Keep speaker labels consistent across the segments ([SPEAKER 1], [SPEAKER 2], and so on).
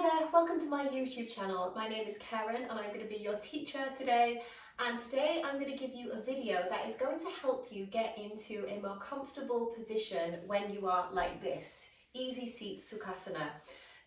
[SPEAKER 1] Hi there, welcome to my YouTube channel. My name is Karen and I'm going to be your teacher today. And today I'm going to give you a video that is going to help you get into a more comfortable position when you are like this, easy seat Sukhasana.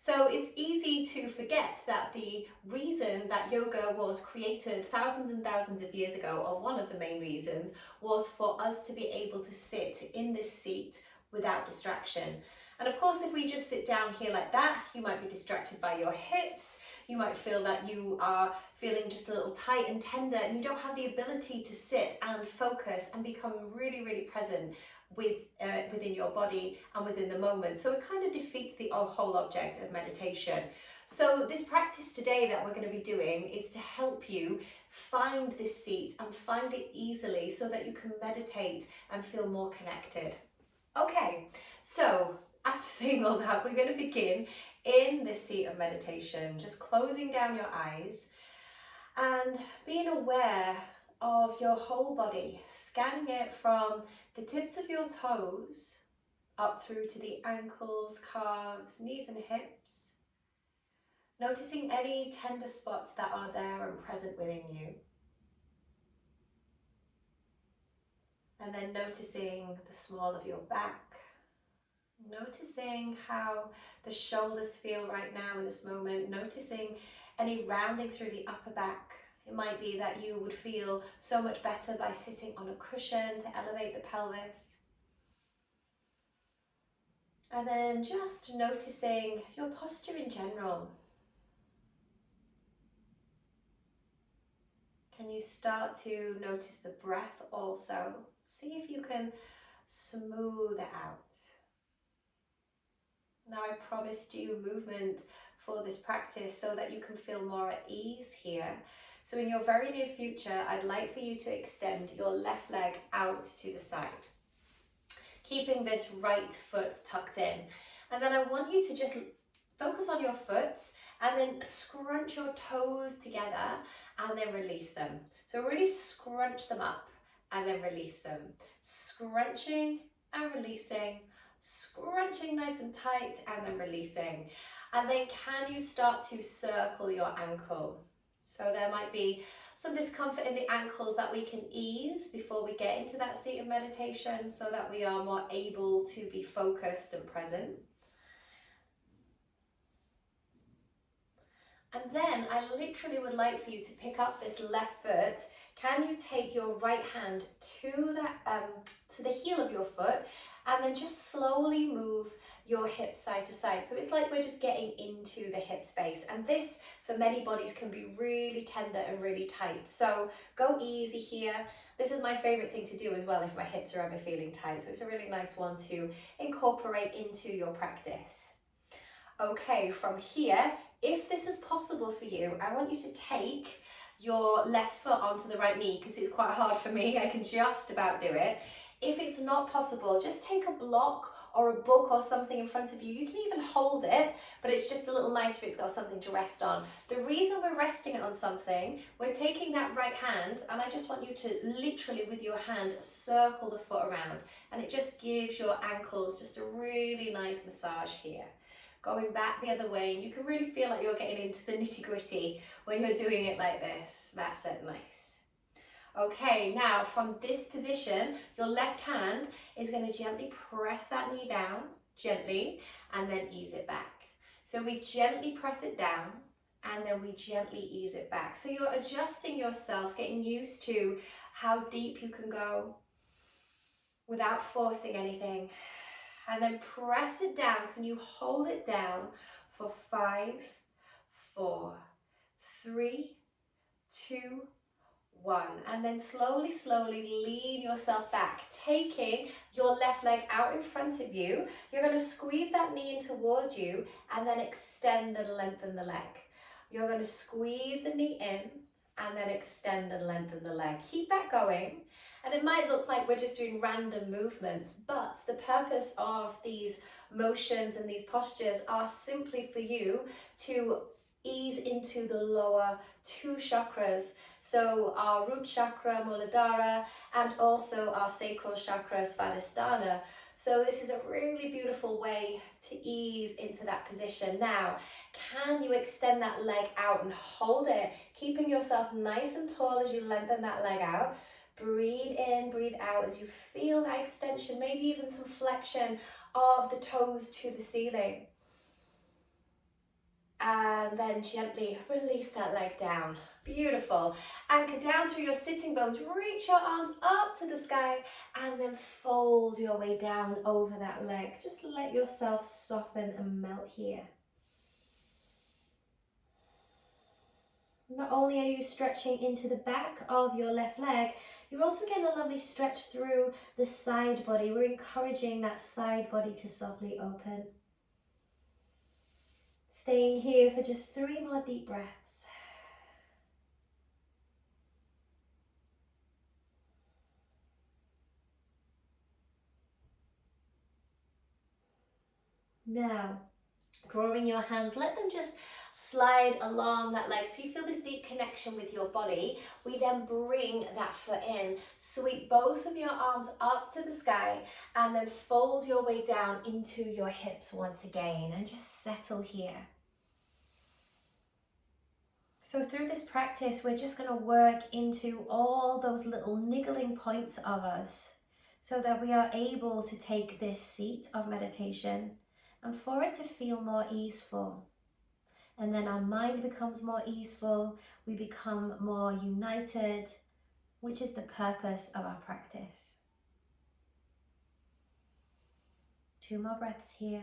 [SPEAKER 1] So it's easy to forget that the reason that yoga was created thousands and thousands of years ago, or one of the main reasons, was for us to be able to sit in this seat without distraction. And of course, if we just sit down here like that, you might be distracted by your hips. You might feel that you are feeling just a little tight and tender, and you don't have the ability to sit and focus and become really, really present within your body and within the moment. So it kind of defeats the whole object of meditation. So this practice today that we're going to be doing is to help you find this seat and find it easily so that you can meditate and feel more connected. Okay, so after saying all that, we're going to begin in this seat of meditation, just closing down your eyes and being aware of your whole body, scanning it from the tips of your toes up through to the ankles, calves, knees and hips, noticing any tender spots that are there and present within you. And then noticing the small of your back, noticing how the shoulders feel right now in this moment, noticing any rounding through the upper back. It might be that you would feel so much better by sitting on a cushion to elevate the pelvis. And then just noticing your posture in general. Can you start to notice the breath also? See if you can smooth it out. Now I promised you movement for this practice so that you can feel more at ease here. So in your very near future, I'd like for you to extend your left leg out to the side, keeping this right foot tucked in. And then I want you to just focus on your foot and then scrunch your toes together and then release them. So really scrunch them up and then release them. Scrunching and releasing. Scrunching nice and tight and then releasing. And then can you start to circle your ankle? So there might be some discomfort in the ankles that we can ease before we get into that seat of meditation so that we are more able to be focused and present. And then I literally would like for you to pick up this left foot. Can you take your right hand to the heel of your foot and then just slowly move your hips side to side. So it's like we're just getting into the hip space. And this, for many bodies, can be really tender and really tight. So go easy here. This is my favorite thing to do as well if my hips are ever feeling tight. So it's a really nice one to incorporate into your practice. Okay, from here, if this is possible for you, I want you to take your left foot onto the right knee because it's quite hard for me. I can just about do it. If it's not possible, just take a block or a book or something in front of you. You can even hold it, but it's just a little nicer if it's got something to rest on. The reason we're resting it on something, we're taking that right hand, and I just want you to literally with your hand circle the foot around, and it just gives your ankles just a really nice massage here. Going back the other way, and you can really feel like you're getting into the nitty-gritty when you're doing it like this. That's it, nice. Okay, now from this position, your left hand is going to gently press that knee down, gently, and then ease it back. So we gently press it down, and then we gently ease it back. So you're adjusting yourself, getting used to how deep you can go without forcing anything. And then press it down. Can you hold it down for 5, 4, 3, 2, 1, and then slowly lean yourself back, taking your left leg out in front of you. You're going to squeeze that knee in towards you and then extend and lengthen the leg. You're going to squeeze the knee in and then extend and lengthen the leg. Keep that going. And it might look like we're just doing random movements, but the purpose of these motions and these postures are simply for you to ease into the lower 2 chakras. So our root chakra, Muladhara, and also our sacral chakra, Svadhisthana, So this is a really beautiful way to ease into that position. Now, can you extend that leg out and hold it, keeping yourself nice and tall as you lengthen that leg out? Breathe in, breathe out as you feel that extension, maybe even some flexion of the toes to the ceiling. And then gently release that leg down. Beautiful. Anchor down through your sitting bones. Reach your arms up to the sky and then fold your way down over that leg. Just let yourself soften and melt here. Not only are you stretching into the back of your left leg, you're also getting a lovely stretch through the side body. We're encouraging that side body to softly open. Staying here for just 3 more deep breaths. Now, drawing your hands, let them just slide along that leg so you feel this deep connection with your body. We then bring that foot in, sweep both of your arms up to the sky and then fold your way down into your hips once again and just settle here. So through this practice, we're just going to work into all those little niggling points of us so that we are able to take this seat of meditation and for it to feel more easeful. And then our mind becomes more easeful, we become more united, which is the purpose of our practice. 2 more breaths here.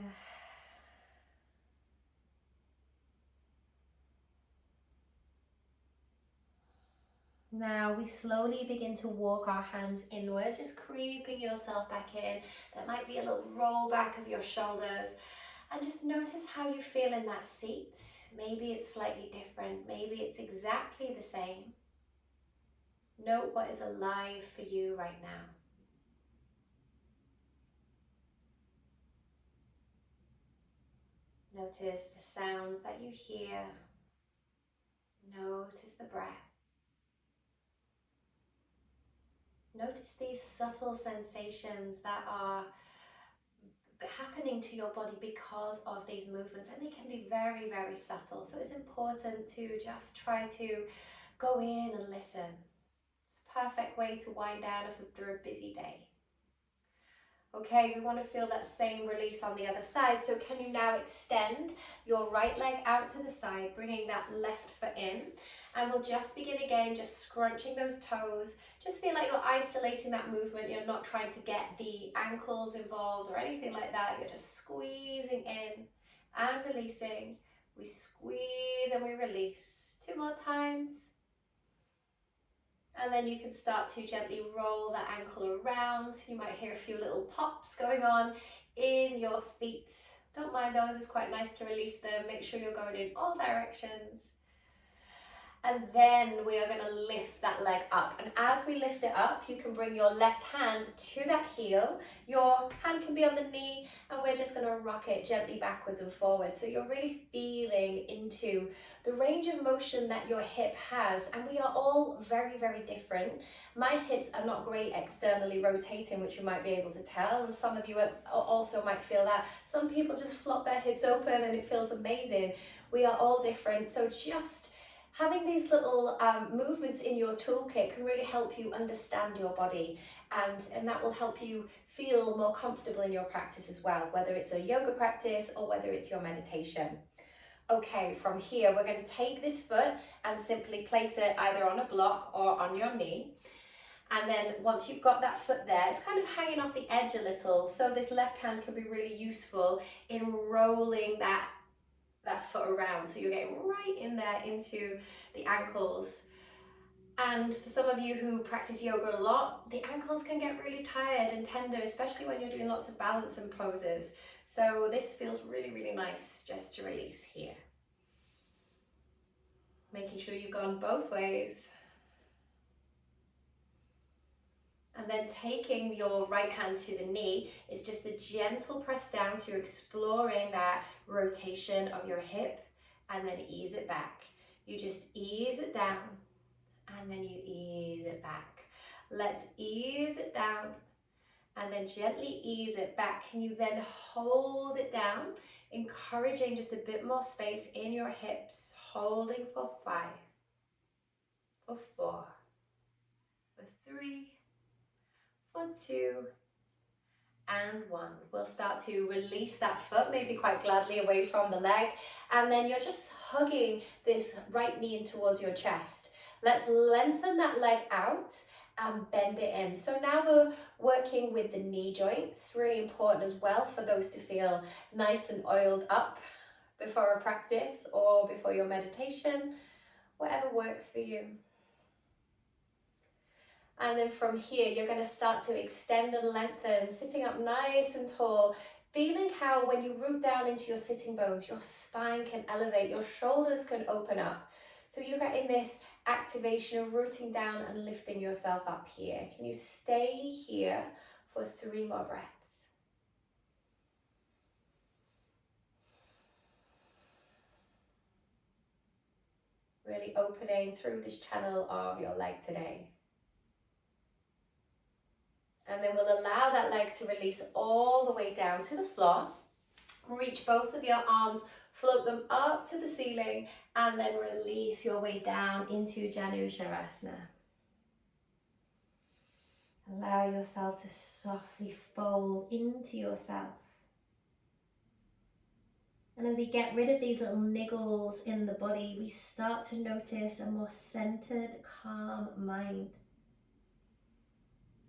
[SPEAKER 1] Now we slowly begin to walk our hands inward, just creeping yourself back in. There might be a little roll back of your shoulders. And just notice how you feel in that seat. Maybe it's slightly different, maybe it's exactly the same. Note what is alive for you right now. Notice the sounds that you hear. Notice the breath. Notice these subtle sensations that are happening to your body because of these movements, and they can be very, very subtle. So it's important to just try to go in and listen. It's a perfect way to wind down after a busy day. Okay, we want to feel that same release on the other side. So can you now extend your right leg out to the side, bringing that left foot in? And we'll just begin again, just scrunching those toes. Just feel like you're isolating that movement. You're not trying to get the ankles involved or anything like that. You're just squeezing in and releasing. We squeeze and we release. 2 more times. And then you can start to gently roll that ankle around. You might hear a few little pops going on in your feet. Don't mind those, it's quite nice to release them. Make sure you're going in all directions. And then we are going to lift that leg up. And as we lift it up, you can bring your left hand to that heel. Your hand can be on the knee, and we're just going to rock it gently backwards and forwards. So you're really feeling into the range of motion that your hip has. And we are all very, very different. My hips are not great externally rotating, which you might be able to tell. And some of you also might feel that. Some people just flop their hips open and it feels amazing. We are all different. So just having these little movements in your toolkit can really help you understand your body, and that will help you feel more comfortable in your practice as well, whether it's a yoga practice or whether it's your meditation. Okay, from here we're going to take this foot and simply place it either on a block or on your knee. And then once you've got that foot there, it's kind of hanging off the edge a little, so this left hand can be really useful in rolling that foot around, so you're getting right in there into the ankles. And for some of you who practice yoga a lot, the ankles can get really tired and tender, especially when you're doing lots of balance and poses. So this feels really, really nice just to release here. Making sure you've gone both ways. And then taking your right hand to the knee is just a gentle press down, so you're exploring that rotation of your hip, and then ease it back. You just ease it down and then you ease it back. Let's ease it down And then gently ease it back. Can you then hold it down, encouraging just a bit more space in your hips, holding for 5, for 4, for 3, for 2, and 1. We'll start to release that foot, maybe quite gladly, away from the leg. And then you're just hugging this right knee in towards your chest. Let's lengthen that leg out and bend it in. So now we're working with the knee joints, really important as well for those to feel nice and oiled up before a practice or before your meditation, whatever works for you. And then from here, you're going to start to extend and lengthen, sitting up nice and tall, feeling how when you root down into your sitting bones, your spine can elevate, your shoulders can open up. So you're getting this activation of rooting down and lifting yourself up here. Can you stay here for 3 more breaths? Really opening through this channel of your leg today. And then we'll allow that leg to release all the way down to the floor. Reach both of your arms, float them up to the ceiling, and then release your way down into Janu Shavasana. Allow yourself to softly fold into yourself. And as we get rid of these little niggles in the body, we start to notice a more centered, calm mind.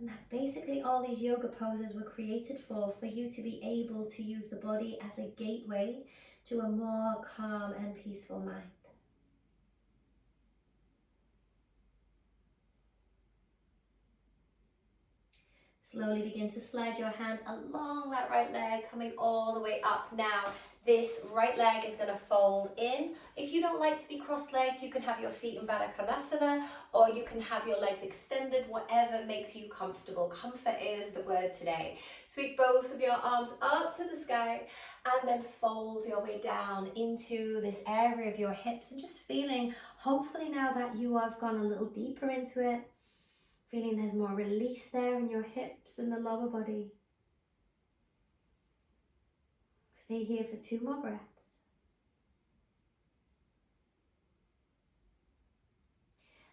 [SPEAKER 1] And that's basically all these yoga poses were created for you to be able to use the body as a gateway to a more calm and peaceful mind. Slowly begin to slide your hand along that right leg, coming all the way up. Now, this right leg is going to fold in. If you don't like to be cross-legged, you can have your feet in Baddha Konasana, or you can have your legs extended, whatever makes you comfortable. Comfort is the word today. Sweep both of your arms up to the sky, and then fold your way down into this area of your hips, and just feeling, hopefully now that you have gone a little deeper into it, feeling there's more release there in your hips and the lower body. Stay here for 2 more breaths.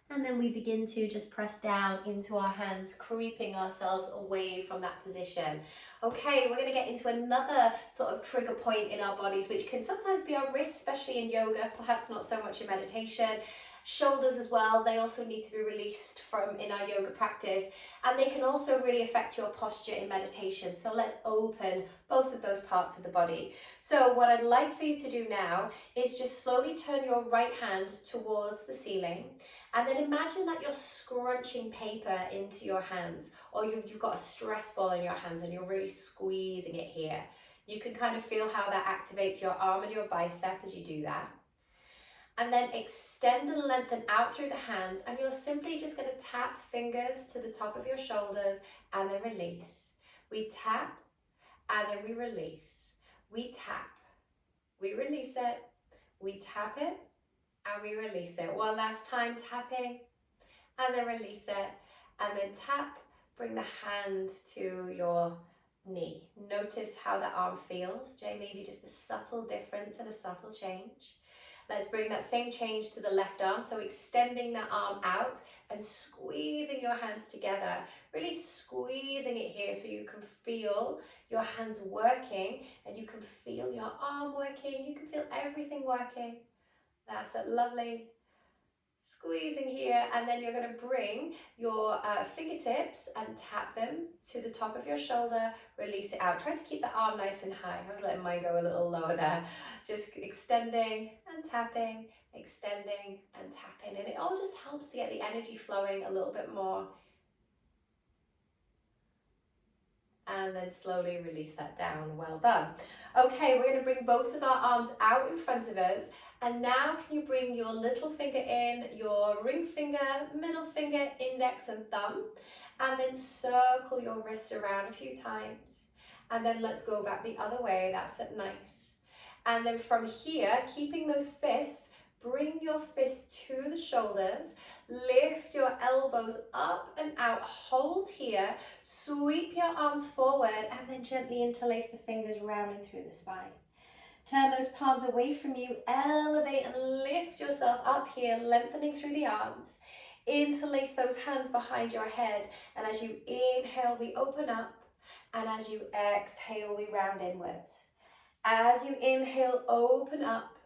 [SPEAKER 1] And then we begin to just press down into our hands, creeping ourselves away from that position. Okay, we're going to get into another sort of trigger point in our bodies, which can sometimes be our wrists, especially in yoga, perhaps not so much in meditation. Shoulders as well, they also need to be released from in our yoga practice, and they can also really affect your posture in meditation. So let's open both of those parts of the body. So what I'd like for you to do now is just slowly turn your right hand towards the ceiling, and then imagine that you're scrunching paper into your hands, or you've got a stress ball in your hands and you're really squeezing it here. You can kind of feel how that activates your arm and your bicep as you do that. And then extend and lengthen out through the hands, and you're simply just going to tap fingers to the top of your shoulders and then release. We tap and then we release. We tap, we release it, we tap it and we release it. One last time, tapping and then release it, and then tap, bring the hand to your knee. Notice how the arm feels. Jay, maybe just a subtle difference and a subtle change. Let's bring that same change to the left arm. So extending the arm out and squeezing your hands together, really squeezing it here so you can feel your hands working and you can feel your arm working. You can feel everything working. That's it, lovely. Squeezing here, and then you're going to bring your fingertips and tap them to the top of your shoulder, release it out. Try to keep the arm nice and high. I was letting mine go a little lower there. Just extending and tapping, extending and tapping, and it all just helps to get the energy flowing a little bit more. And then slowly release that down. Well done. Okay, we're going to bring both of our arms out in front of us. And now can you bring your little finger in, your ring finger, middle finger, index and thumb, and then circle your wrists around a few times. And then let's go back the other way. That's it, nice. And then from here, keeping those fists, Bring your fists to the shoulders. Lift your elbows up and out. Hold here. Sweep your arms forward and then gently interlace the fingers rounding through the spine. Turn those palms away from you. Elevate and lift yourself up here, lengthening through the arms. Interlace those hands behind your head. And as you inhale, we open up. And as you exhale, we round inwards. As you inhale, open up.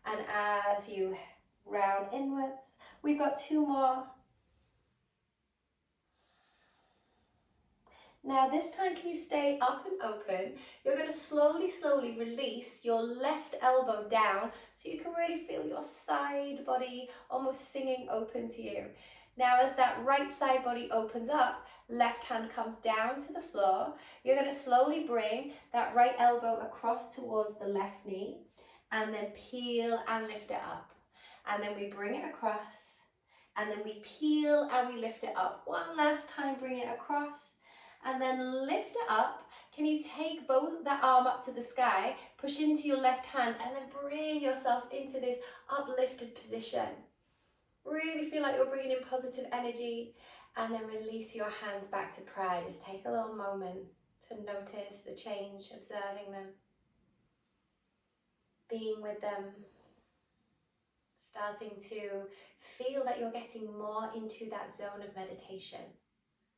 [SPEAKER 1] And as you round inwards, we've got 2 more. Now this time, can you stay up and open? You're going to slowly release your left elbow down so you can really feel your side body almost singing open to you. Now as that right side body opens up, left hand comes down to the floor. You're going to slowly bring that right elbow across towards the left knee and then peel and lift it up. And then we bring it across and then we peel and we lift it up. One last time, bring it across. And then lift it up. Can you take both that arm up to the sky, push into your left hand, and then bring yourself into this uplifted position. Really feel like you're bringing in positive energy, and then release your hands back to prayer. Just take a little moment to notice the change, observing them, being with them, starting to feel that you're getting more into that zone of meditation.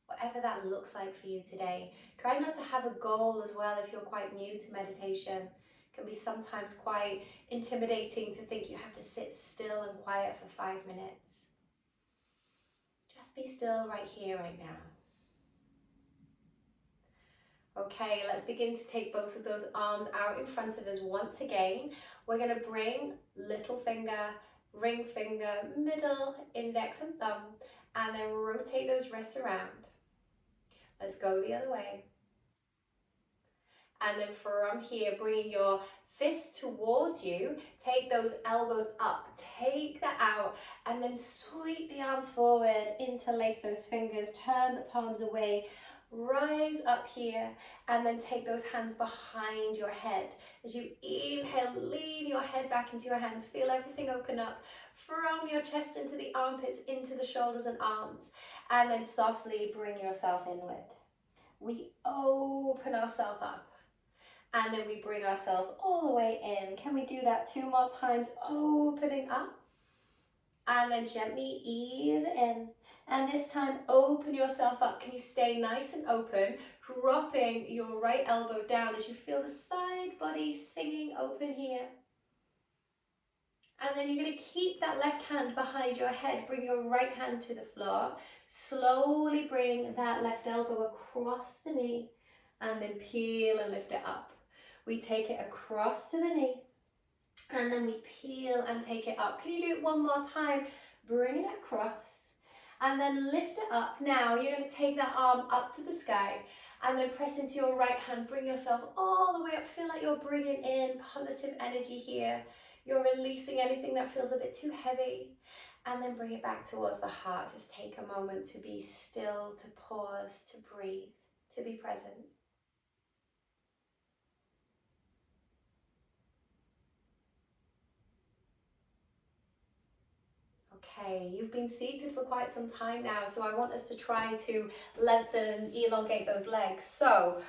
[SPEAKER 1] Whatever that looks like for you today. Try not to have a goal as well if you're quite new to meditation. It can be sometimes quite intimidating to think you have to sit still and quiet for 5 minutes. Just be still right here, right now. Okay, let's begin to take both of those arms out in front of us once again. We're going to bring little finger, ring finger, middle, index and thumb, and then rotate those wrists around. Let's go the other way. And then from here, bringing your fists towards you, take those elbows up, take that out, and then sweep the arms forward, interlace those fingers, turn the palms away, rise up here, and then take those hands behind your head. As you inhale, lean your head back into your hands, feel everything open up from your chest into the armpits, into the shoulders and arms, and then softly bring yourself inward. We open ourselves up. And then we bring ourselves all the way in. Can we do that 2 more times? Opening up. And then gently ease it in. And this time, open yourself up. Can you stay nice and open? Dropping your right elbow down as you feel the side body singing open here. And then you're going to keep that left hand behind your head. Bring your right hand to the floor. Slowly bring that left elbow across the knee. And then peel and lift it up. We take it across to the knee. And then we peel and take it up. Can you do it 1 more time? Bring it across. And then lift it up. Now you're going to take that arm up to the sky. And then press into your right hand. Bring yourself all the way up. Feel like you're bringing in positive energy here. You're releasing anything that feels a bit too heavy. And then bring it back towards the heart. Just take a moment to be still, to pause, to breathe, to be present. Okay, you've been seated for quite some time now, so I want us to try to lengthen and elongate those legs. So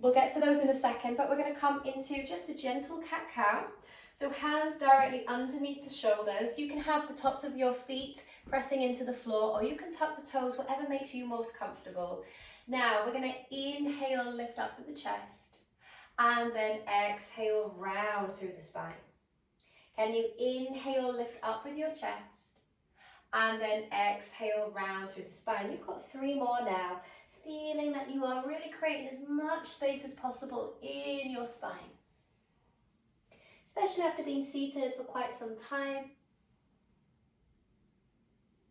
[SPEAKER 1] we'll get to those in a second, but we're going to come into just a gentle cat-cow. So hands directly underneath the shoulders. You can have the tops of your feet pressing into the floor, or you can tuck the toes, whatever makes you most comfortable. Now we're going to inhale, lift up with the chest, and then exhale, round through the spine. Can you inhale, lift up with your chest, and then exhale, round through the spine. You've got 3 more now, feeling that you are really creating as much space as possible in your spine. Especially after being seated for quite some time.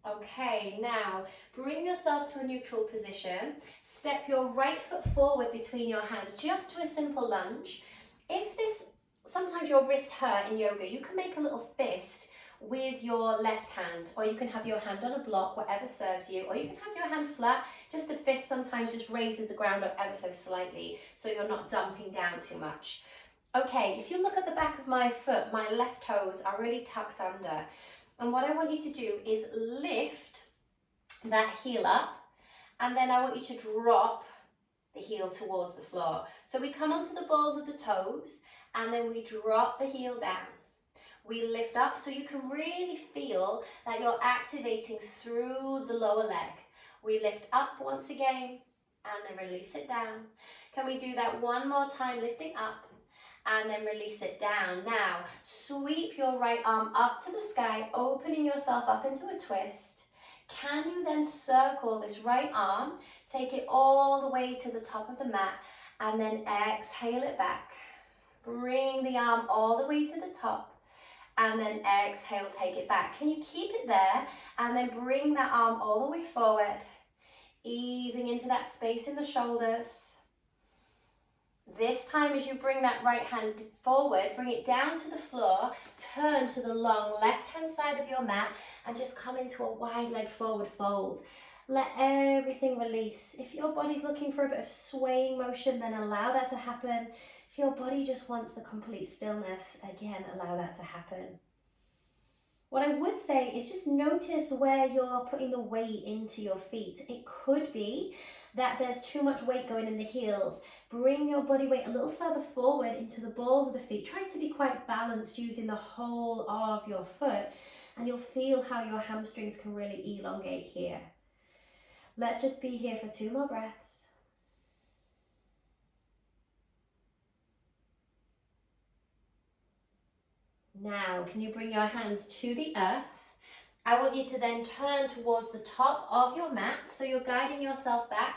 [SPEAKER 1] Okay, now bring yourself to a neutral position. Step your right foot forward between your hands, just to a simple lunge. Sometimes your wrists hurt in yoga, you can make a little fist with your left hand, or you can have your hand on a block, whatever serves you, or you can have your hand flat. Just a fist sometimes just raises the ground up ever so slightly, so you're not dumping down too much. Okay, if you look at the back of my foot, my left toes are really tucked under. And what I want you to do is lift that heel up, and then I want you to drop the heel towards the floor. So we come onto the balls of the toes, and then we drop the heel down. We lift up so you can really feel that you're activating through the lower leg. We lift up once again, and then release it down. Can we do that one more time, lifting up, and then release it down. Now, sweep your right arm up to the sky, opening yourself up into a twist. Can you then circle this right arm, take it all the way to the top of the mat, and then exhale it back. Bring the arm all the way to the top, and then exhale, take it back. Can you keep it there, and then bring that arm all the way forward, easing into that space in the shoulders. This time, as you bring that right hand forward, bring it down to the floor, turn to the long left-hand side of your mat, and just come into a wide leg forward fold. Let everything release. If your body's looking for a bit of swaying motion, then allow that to happen. If your body just wants the complete stillness, again, allow that to happen. What I would say is just notice where you're putting the weight into your feet. It could be that there's too much weight going in the heels. Bring your body weight a little further forward into the balls of the feet. Try to be quite balanced using the whole of your foot, and you'll feel how your hamstrings can really elongate here. Let's just be here for 2 more breaths. Now, can you bring your hands to the earth? I want you to then turn towards the top of your mat, so you're guiding yourself back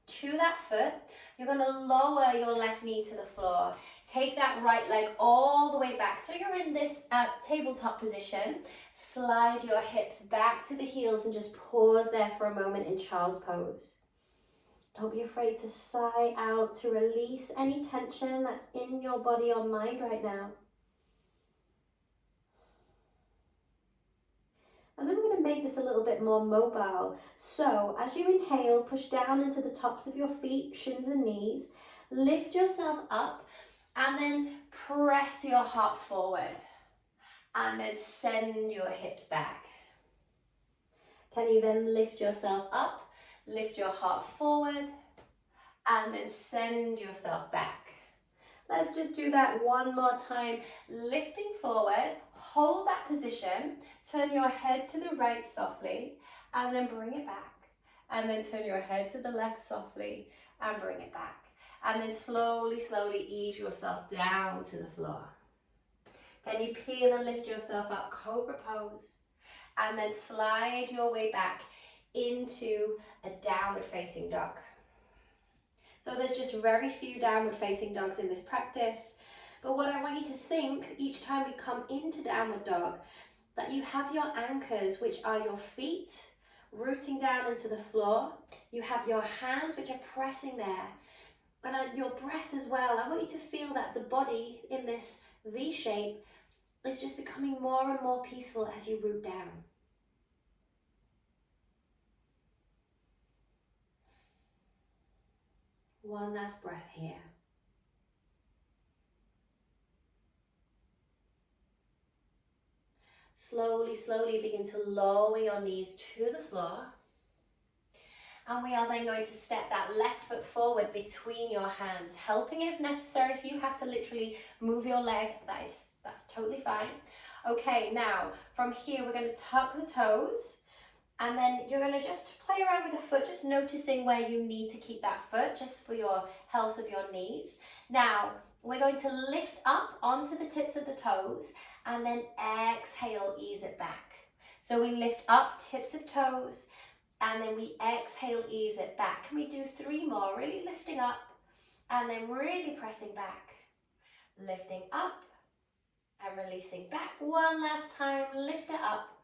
[SPEAKER 1] to that foot. You're going to lower your left knee to the floor. Take that right leg all the way back. So you're in this tabletop position. Slide your hips back to the heels and just pause there for a moment in child's pose. Don't be afraid to sigh out to release any tension that's in your body or mind right now. And then we're going to make this a little bit more mobile. So as you inhale, push down into the tops of your feet, shins and knees. Lift yourself up and then press your heart forward. And then send your hips back. Can you then lift yourself up, lift your heart forward, and then send yourself back. Let's just do that one more time. Lifting forward, hold that position, turn your head to the right softly, and then bring it back. And then turn your head to the left softly, and bring it back. And then slowly, slowly ease yourself down to the floor. Then you peel and lift yourself up, cobra pose. And then slide your way back into a downward facing dog. So there's just very few downward facing dogs in this practice. But what I want you to think each time we come into downward dog, that you have your anchors, which are your feet rooting down into the floor. You have your hands, which are pressing there. And your breath as well. I want you to feel that the body in this V shape is just becoming more and more peaceful as you root down. One last breath here. Slowly, slowly begin to lower your knees to the floor. And we are then going to step that left foot forward between your hands, helping if necessary. If you have to literally move your leg, that's totally fine. Okay, now from here we're going to tuck the toes. And then you're going to just play around with the foot, just noticing where you need to keep that foot, just for your health of your knees. Now, we're going to lift up onto the tips of the toes, and then exhale, ease it back. So we lift up, tips of toes, and then we exhale, ease it back. Can we do 3 more? Really lifting up, and then really pressing back. Lifting up, and releasing back. One last time, lift it up,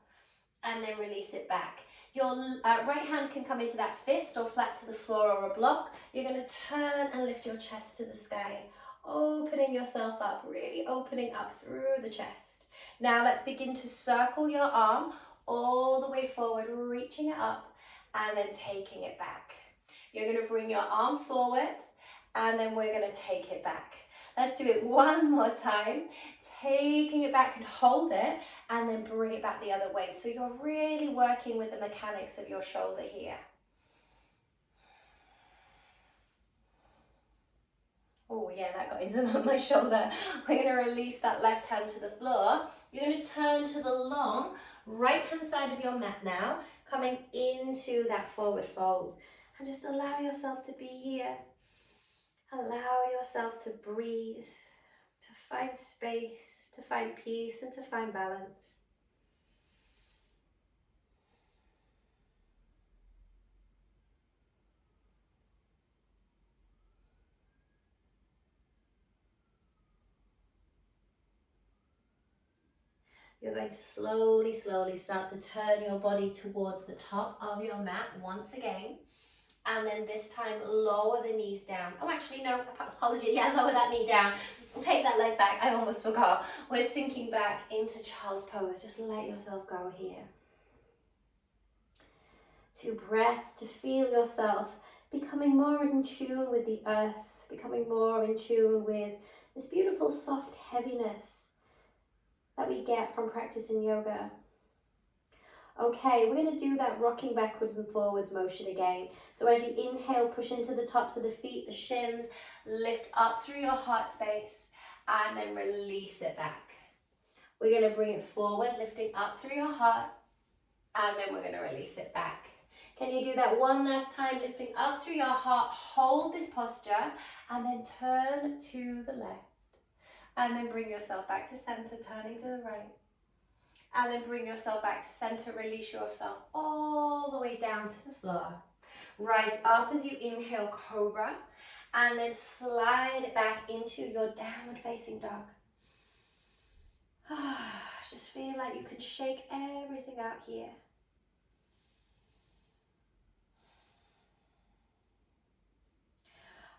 [SPEAKER 1] and then release it back. Your right hand can come into that fist or flat to the floor or a block. You're going to turn and lift your chest to the sky, opening yourself up, really opening up through the chest. Now let's begin to circle your arm all the way forward, reaching it up and then taking it back. You're going to bring your arm forward and then we're going to take it back. Let's do it one more time. Taking it back and hold it, and then bring it back the other way. So you're really working with the mechanics of your shoulder here. Oh yeah, that got into my shoulder. We're going to release that left hand to the floor. You're going to turn to the long right hand side of your mat now, coming into that forward fold. And just allow yourself to be here. Allow yourself to breathe, to find space, to find peace, and to find balance. You're going to slowly start to turn your body towards the top of your mat once again. And then this time lower the knees down. Oh, actually, no, perhaps apology. Yeah, lower that knee down. Take that leg back. I almost forgot. We're sinking back into child's pose. Just let yourself go here. 2 breaths to feel yourself becoming more in tune with the earth, becoming more in tune with this beautiful soft heaviness that we get from practicing yoga. Okay, we're going to do that rocking backwards and forwards motion again. So as you inhale, push into the tops of the feet, the shins, lift up through your heart space, and then release it back. We're going to bring it forward, lifting up through your heart, and then we're going to release it back. Can you do that one last time, lifting up through your heart, hold this posture, and then turn to the left. And then bring yourself back to center, turning to the right. And then bring yourself back to center, release yourself all the way down to the floor. Rise up as you inhale, cobra, and then slide it back into your downward facing dog. Just feel like you can shake everything out here.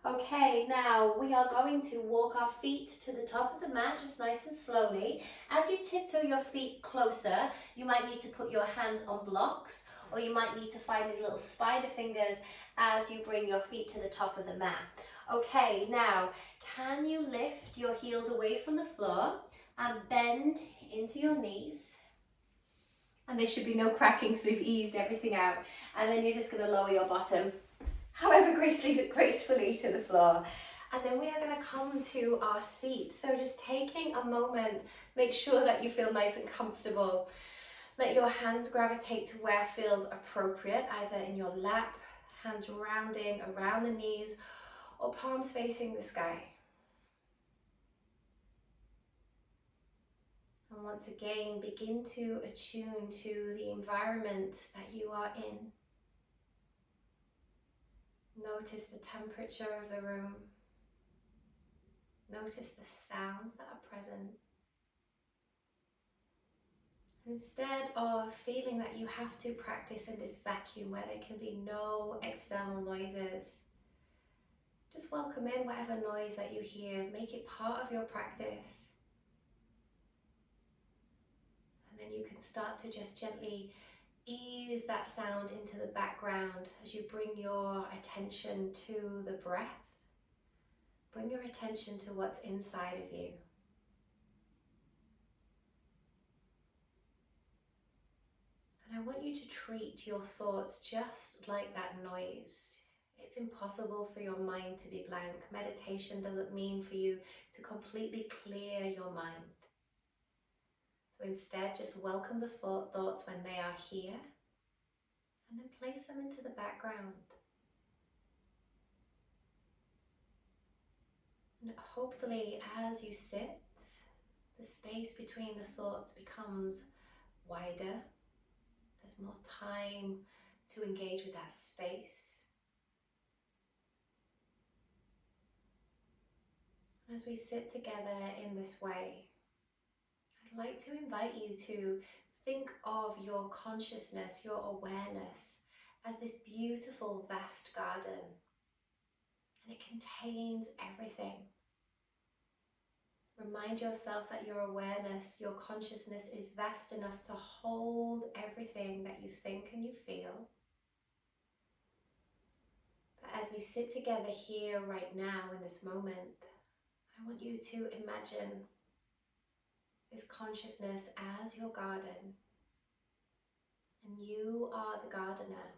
[SPEAKER 1] Okay, now we are going to walk our feet to the top of the mat, just nice and slowly. As you tiptoe your feet closer, you might need to put your hands on blocks, or you might need to find these little spider fingers as you bring your feet to the top of the mat. Okay, now, can you lift your heels away from the floor and bend into your knees? And there should be no cracking, so we've eased everything out. And then you're just going to lower your bottom however gracefully to the floor. And then we are going to come to our seat. So just taking a moment, make sure that you feel nice and comfortable. Let your hands gravitate to where feels appropriate, either in your lap, hands rounding around the knees, or palms facing the sky. And once again, begin to attune to the environment that you are in. Notice the temperature of the room. Notice the sounds that are present. Instead of feeling that you have to practice in this vacuum where there can be no external noises, just welcome in whatever noise that you hear. Make it part of your practice. And then you can start to just gently ease that sound into the background as you bring your attention to the breath. Bring your attention to what's inside of you. And I want you to treat your thoughts just like that noise. It's impossible for your mind to be blank. Meditation doesn't mean for you to completely clear your mind. So instead, just welcome the thoughts when they are here, and then place them into the background. And hopefully, as you sit, the space between the thoughts becomes wider. There's more time to engage with that space. As we sit together in this way, I'd like to invite you to think of your consciousness, your awareness, as this beautiful, vast garden. And it contains everything. Remind yourself that your awareness, your consciousness is vast enough to hold everything that you think and you feel. But as we sit together here right now in this moment, I want you to imagine this consciousness as your garden, and you are the gardener,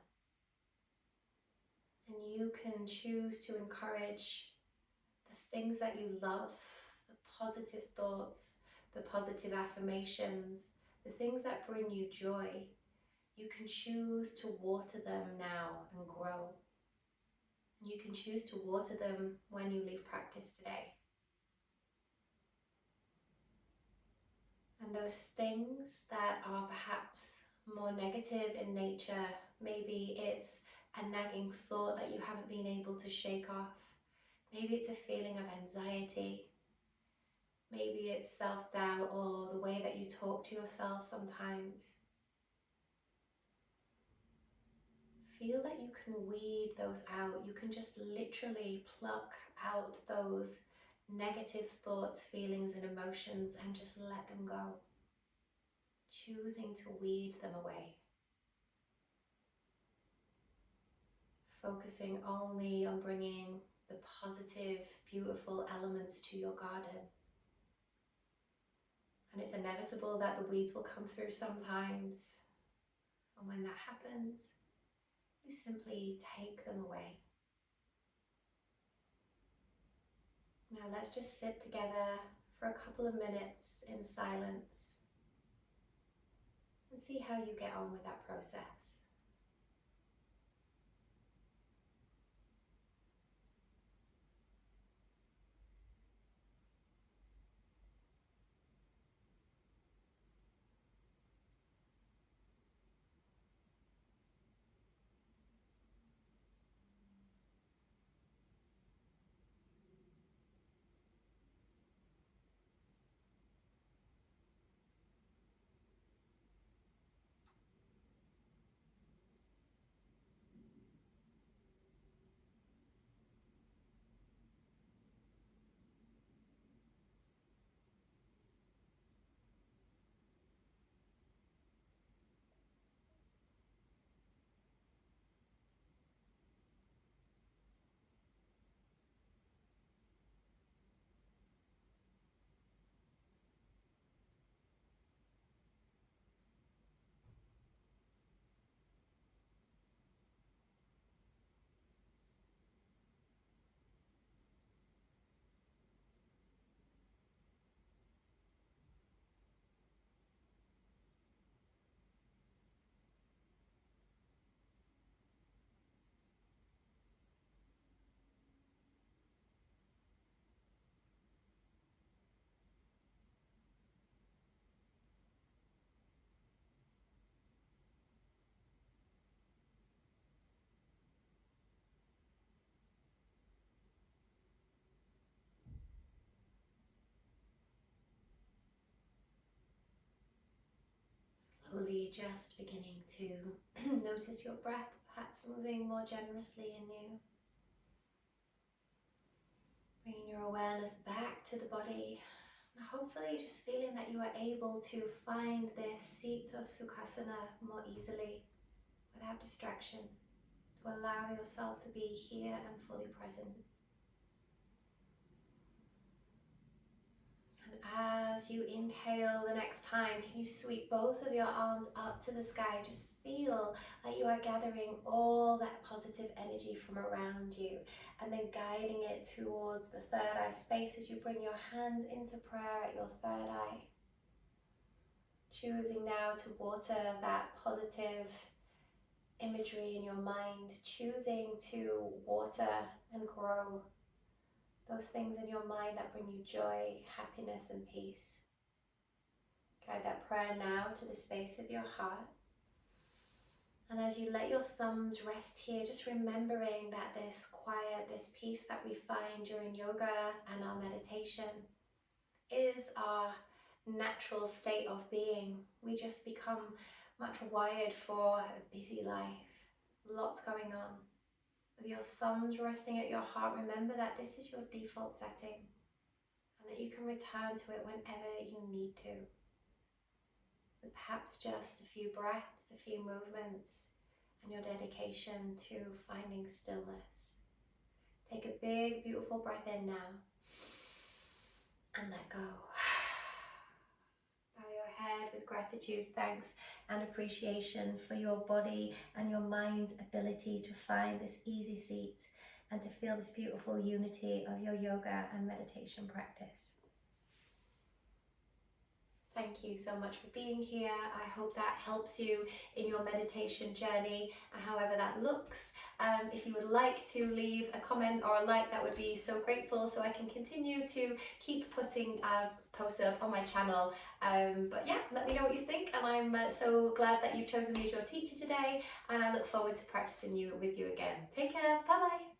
[SPEAKER 1] and you can choose to encourage the things that you love, the positive thoughts, the positive affirmations, the things that bring you joy. You can choose to water them now and grow. And you can choose to water them when you leave practice today. And those things that are perhaps more negative in nature, maybe it's a nagging thought that you haven't been able to shake off. Maybe it's a feeling of anxiety. Maybe it's self-doubt or the way that you talk to yourself sometimes. Feel that you can weed those out. You can just literally pluck out those negative thoughts, feelings, and emotions and just let them go. Choosing to weed them away. Focusing only on bringing the positive, beautiful elements to your garden. And it's inevitable that the weeds will come through sometimes. And when that happens, you simply take them away. Now let's just sit together for a couple of minutes in silence and see how you get on with that process. Slowly just beginning to notice your breath, perhaps moving more generously in you. Bringing your awareness back to the body. And hopefully just feeling that you are able to find this seat of Sukhasana more easily without distraction. To allow yourself to be here and fully present. And as you inhale the next time, can you sweep both of your arms up to the sky? Just feel like you are gathering all that positive energy from around you and then guiding it towards the third eye space as you bring your hands into prayer at your third eye. Choosing now to water that positive imagery in your mind, choosing to water and grow those things in your mind that bring you joy, happiness, and peace. Guide that prayer now to the space of your heart. And as you let your thumbs rest here, just remembering that this quiet, this peace that we find during yoga and our meditation is our natural state of being. We just become much wired for a busy life, lots going on. With your thumbs resting at your heart, remember that this is your default setting and that you can return to it whenever you need to. With perhaps just a few breaths, a few movements, and your dedication to finding stillness. Take a big, beautiful breath in now. and let go. Bow your head with gratitude, thanks and appreciation for your body and your mind's ability to find this easy seat and to feel this beautiful unity of your yoga and meditation practice. Thank you so much for being here. I hope that helps you in your meditation journey, however that looks. If you would like to leave a comment or a like, that would be so grateful, so I can continue to keep putting posts up on my channel. But yeah, let me know what you think, and I'm so glad that you've chosen me as your teacher today, and I look forward to practicing with you again. Take care. Bye bye.